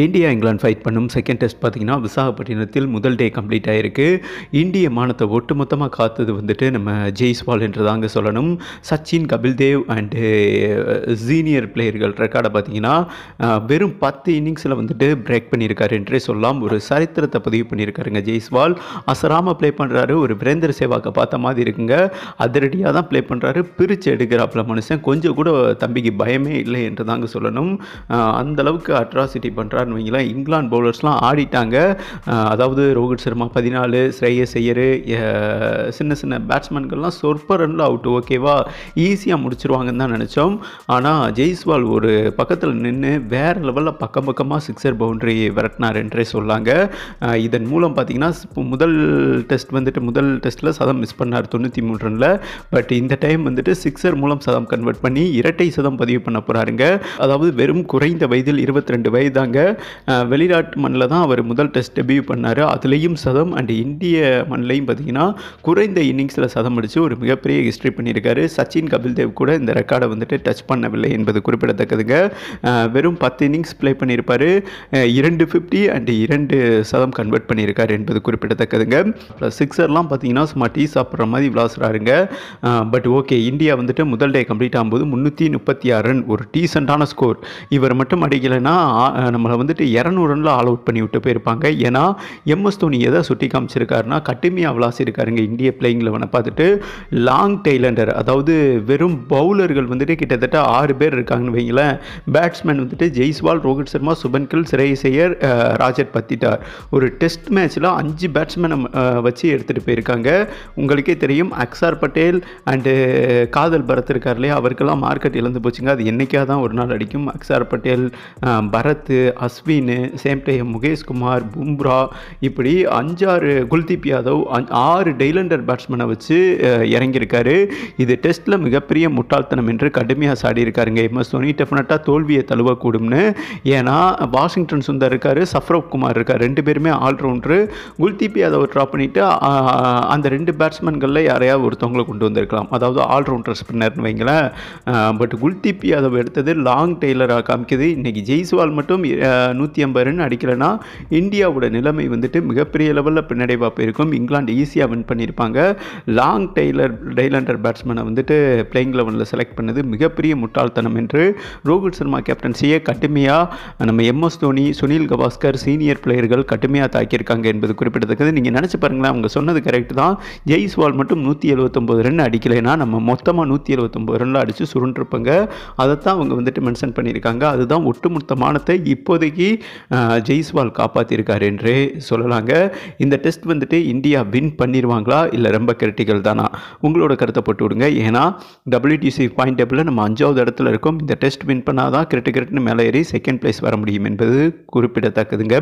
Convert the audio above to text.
India England fight பண்ணும் second test பார்த்தீங்கன்னா விசாகப்பட்டினத்தில் முதல் டே கம்ப்ளீட் ஆகிருக்கு. இந்திய மானத்தை ஒட்டுமொத்தமாக காத்தது வந்துட்டு நம்ம ஜெய்ஸ்வால் என்று தாங்க சொல்லணும். சச்சின், கபில்தேவ் அண்டு சீனியர் பிளேயர்கள் ரெக்கார்டை பார்த்தீங்கன்னா வெறும் 10 இன்னிங்ஸில் வந்துட்டு பிரேக் பண்ணியிருக்காரு என்றே சொல்லலாம். ஒரு சரித்திரத்தை பதிவு பண்ணியிருக்காருங்க ஜெய்ஸ்வால். அசராமல் ப்ளே பண்ணுறாரு. ஒரு வீரேந்தர் சேவாக்கை பார்த்த மாதிரி இருக்குங்க. அதிரடியாக தான் ப்ளே பண்ணுறாரு. பிரித்து எடுக்கிறாப்புல மனுஷன். கொஞ்சம் கூட தம்பிக்கு பயமே இல்லை என்று தாங்க சொல்லணும். அந்தளவுக்கு அட்ராசிட்டி பண்ணுறாருன்னு வைங்களேன். இங்கிலாந்து பவுலர்ஸ்லாம் ஆடிட்டாங்க. அதாவது ரோஹித் சர்மா 14, ஸ்ரேயஸ் ஐயர், சின்ன சின்ன பேட்ஸ்மேன்கள்லாம் சொற்ப ரனில் அவுட். ஓகேவா, ஈஸியாக முடிச்சிருவாங்கன்னு தான் நினச்சோம். ஆனால் ஜெய்ஸ்வால் ஒரு பக்கத்தில் நின்று வேறு லெவலில் பக்கமாக சிக்ஸர் பவுண்டரி விரட்டினார் என்றே சொல்லாங்க. இதன் மூலம் பார்த்தீங்கன்னா முதல் டெஸ்ட்டில் சதம் மிஸ் பண்ணார் 93 ரனில். பட் இந்த டைம் வந்துட்டு சிக்ஸர் மூலம் சதம் கன்வெர்ட் பண்ணி இரட்டை சதம் பதிவு பண்ண போகிறாருங்க. அதாவது வெறும் குறைந்த வயதில் 22 வயதாங்க. வெளிநாட்டு மண்ணில் தான் அவர் முதல் டெஸ்ட் டெபியூ பண்ணார். அதுலேயும் சதம். அண்ட் இந்திய மண்ணிலையும் பார்த்தீங்கன்னா குறைந்த இன்னிங்ஸில் சதம் அடித்து ஒரு மிகப்பெரிய ஹிஸ்ட்ரி பண்ணியிருக்காரு. சச்சின், கபில்தேவ் கூட இந்த ரெக்கார்டை வந்துட்டு டச் பண்ணவில்லை என்பது குறிப்பிடத்தக்கதுங்க. வெறும் 10 இன்னிங்ஸ் ப்ளே பண்ணியிருப்பார். 2 50 அண்ட் 2 சதம் கன்வெர்ட் பண்ணியிருக்காரு என்பது குறிப்பிடத்தக்கதுங்க. ப்ளஸ் சிக்ஸர்லாம் பார்த்தீங்கன்னா சும்மா டீ சாப்பிட்ற மாதிரி விளாசுறாருங்க. பட் ஓகே, இந்தியா வந்துட்டு முதல் டே கம்ப்ளீட் ஆகும்போது 336 ரன், ஒரு டீசெண்டான ஸ்கோர். இவர் மட்டும் அடிக்கலைன்னா நம்மளை வந்துட்டு 200 ரனில் ஆல் அவுட் பண்ணி விட்டு போயிருப்பாங்க. ஏன்னா எம்எஸ் தோனி எதை சுட்டி காமிச்சிருக்காருன்னா கடுமையாக விளாசிருக்காருங்க இந்திய பிளேயிங் லெவனை பார்த்துட்டு. லாங் டெய்லண்டர், அதாவது வெறும் பவுலர்கள் வந்துட்டு கிட்டத்தட்ட 6 பேர் இருக்காங்கன்னு வைங்களேன். பேட்ஸ்மேன் வந்துட்டு ஜெய்ஸ்வால், ரோஹித் சர்மா, சுபன் கில், ஸ்ரேயஸ் ஐயர், ராஜர் பத்திட்டார். ஒரு டெஸ்ட் மேட்ச்சில் 5 பேட்ஸ்மேனை வச்சு எடுத்துகிட்டு போயிருக்காங்க. உங்களுக்கே தெரியும், அக்ஸார் பட்டேல் அண்டு காதல் பரத் இருக்கார் இல்லையா, அவருக்கெல்லாம் மார்க்கெட் இழந்து போச்சுங்க. அது என்றைக்காக தான் ஒரு நாள் அடிக்கும். அக்ஸார் பட்டேல், பரத், அஸ்வின், சேம் டைம் முகேஷ்குமார், பும்ரா, இப்படி 5-6 குல்தீப் யாதவ், 6 டெய்லண்டர் பேட்ஸ்மேனை வச்சு இறங்கியிருக்காரு. இது டெஸ்ட்டில் மிகப்பெரிய முட்டாள்தனம் என்று கடுமையாக சாடி இருக்காருங்க எம்எஸ் தோனி. டெஃபினட்டாக தோல்வியை தழுவக்கூடும்னு. ஏன்னா வாஷிங்டன் சுந்தர் இருக்கார், சஃப்ரவ் குமார் இருக்கார், 2 பேருமே ஆல்ரவுண்டரு. குல்தீப் யாதவ் ட்ராப் பண்ணிவிட்டு அந்த 2 பேட்ஸ்மேன்களில் யாரையாவது ஒருத்தவங்களை கொண்டு வந்திருக்கலாம். அதாவது ஆல்ரவுண்டர் ஸ்பின்னர்னு வைங்களேன். பட் குல்தீப் யாதவ் எடுத்தது லாங் டெய்லராக காமிக்குது. இன்றைக்கி ஜெய்ஸ்வால் மட்டும் 150 ரன் அடிக்கலைன்னா இந்தியாவோட நிலைமை வந்துட்டு மிகப்பெரிய லெவலில் பின்னடைவாக போயிருக்கும். இங்கிலாந்து ஈஸியாக வின் பண்ணியிருப்பாங்க. லாங் டெய்லண்டர் பேட்ஸ்மேனை வந்துட்டு பிளேயிங் லெவனில் செலக்ட் பண்ணது மிகப்பெரிய முட்டாள்தனம் என்று ரோஹித் சர்மா கேப்டன்சியை கடுமையாக நம்ம எம்எஸ் தோனி, சுனில் கவாஸ்கர், சீனியர் பிளேயர்கள் கடுமையாக தாக்கியிருக்காங்க என்பது குறிப்பிடத்தக்கது. நீங்கள் நினச்சி பாருங்களேன், அவங்க சொன்னது கரெக்ட் தான். ஜெய்ஸ்வால் மட்டும் 179 ரன் அடிக்கலைன்னா நம்ம மொத்தமாக 179 ரனில் அடித்து சுருண்டிருப்பாங்க. அதைத்தான் அவங்க வந்துட்டு மென்ஷன் பண்ணியிருக்காங்க. அதுதான் ஒட்டுமொத்தமானத்தை இப்போதைக்கு ஜெய்ஸ்வால் காப்பாற்றிருக்காரு என்றே சொல்லலாங்க. இந்த டெஸ்ட் வந்துட்டு இந்தியா வின் பண்ணிடுவாங்களா இல்லை ரொம்ப கிரிட்டிக்கல் தானா? உங்களோட கருத்தை போட்டு விடுங்க. ஏன்னா WTC பாயிண்ட் டேபிளில் நம்ம 5வது இடத்துல இருக்கோம். இந்த டெஸ்ட் வின் பண்ணாதான் கிரிட்டுன்னு மேலே ஏறி செகண்ட் பிளேஸ் வர முடியும் என்பது குறிப்பிடத்தக்கதுங்க.